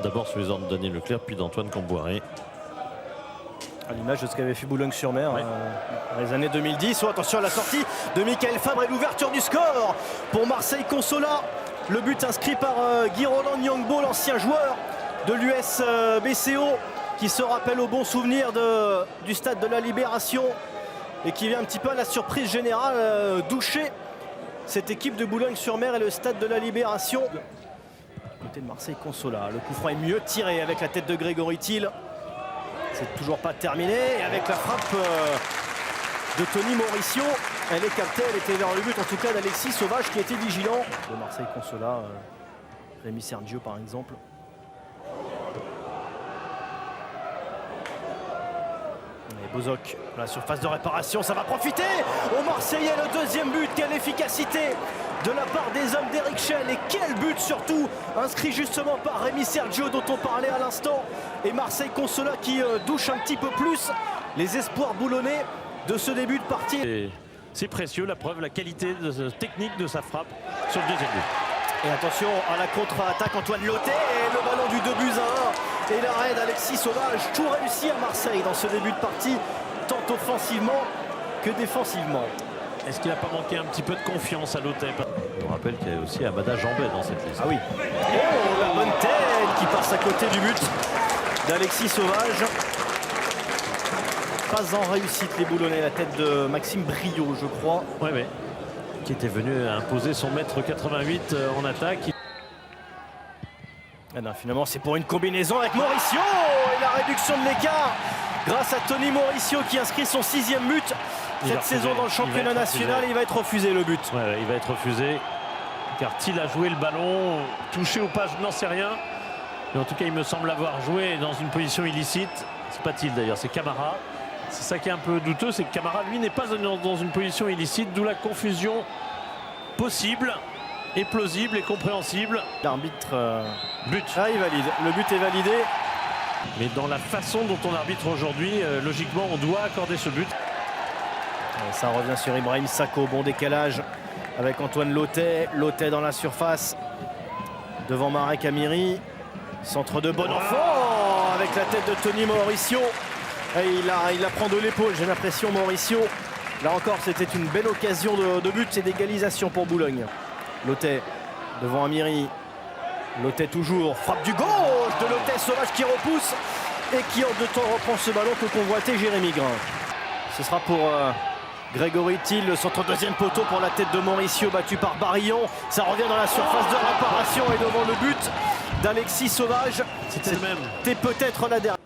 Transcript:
d'abord sous les ordres de Daniel Leclerc, puis d'Antoine Camboiré. À l'image de ce qu'avait fait Boulogne-sur-Mer dans les années 2010. Oh, attention à la sortie de Michael Fabre et l'ouverture du score pour Marseille Consola. Le but inscrit par Guy Roland Nyongbo, l'ancien joueur de l'US BCO, qui se rappelle au bon souvenir du stade de la Libération et qui vient un petit peu à la surprise générale doucher cette équipe de Boulogne-sur-Mer et le stade de la Libération. Du côté de Marseille Consola, le coup franc est mieux tiré avec la tête de Grégory Thiel. C'est toujours pas terminé. Et avec la frappe de Tony Mauricio, elle est captée, elle était vers le but, en tout cas d'Alexis Sauvage qui était vigilant. De Marseille Consola, Rémi Sergio par exemple. Et Bozok, la surface de réparation, ça va profiter aux Marseillais, le deuxième but. Quelle efficacité de la part des hommes d'Eric Schell, et quel but surtout inscrit justement par Rémi Sergio dont on parlait à l'instant, et Marseille Consola qui douche un petit peu plus les espoirs boulonnais de ce début de partie. C'est précieux, la preuve, la qualité technique de sa frappe sur le deuxième but. Et attention à la contre-attaque, Antoine Loté, et le ballon du 2-1 et l'arrêt d'Alexis Sauvage. Tout réussi à Marseille dans ce début de partie, tant offensivement que défensivement. Est-ce qu'il n'a pas manqué un petit peu de confiance à Loté? On rappelle qu'il y a aussi Amada Jambet dans cette liste. Ah oui. Oh, la bonne tête qui passe à côté du but d'Alexis Sauvage. Pas en réussite les Boulonnais, la tête de Maxime Briot, je crois. Oui, oui. Qui était venu imposer son mètre 88 en attaque. Ah non, finalement, c'est pour une combinaison avec Mauricio et la réduction de l'écart grâce à Tony Mauricio qui inscrit son 6e but cette saison dans le championnat national. Il va être refusé le but. Ouais, il va être refusé car Thiel a joué le ballon, touché au pas, je n'en sais rien. Mais en tout cas, il me semble avoir joué dans une position illicite. C'est pas Thiel d'ailleurs, c'est Camara. C'est ça qui est un peu douteux, c'est que Camara, lui, n'est pas dans une position illicite, d'où la confusion possible et plausible et compréhensible. L'arbitre but. Ah, il valide. Le but est validé. Mais dans la façon dont on arbitre aujourd'hui, logiquement, on doit accorder ce but. Et ça revient sur Ibrahim Sakho. Bon décalage avec Antoine Loté. Loté dans la surface devant Marek Amiri. Centre de bon enfant avec la tête de Tony Mauricio. Et il la prend de l'épaule, j'ai l'impression, Mauricio. Là encore, c'était une belle occasion de but et d'égalisation pour Boulogne. Loté devant Amiri. Loté toujours, frappe du gauche de Loté, Sauvage qui repousse et qui en deux temps reprend ce ballon que convoitait Jérémy Grain. Ce sera pour Grégory Thiel, le centre deuxième poteau pour la tête de Mauricio, battu par Barillon. Ça revient dans la surface de réparation et devant le but d'Alexis Sauvage. C'était le même. C'était peut-être la dernière.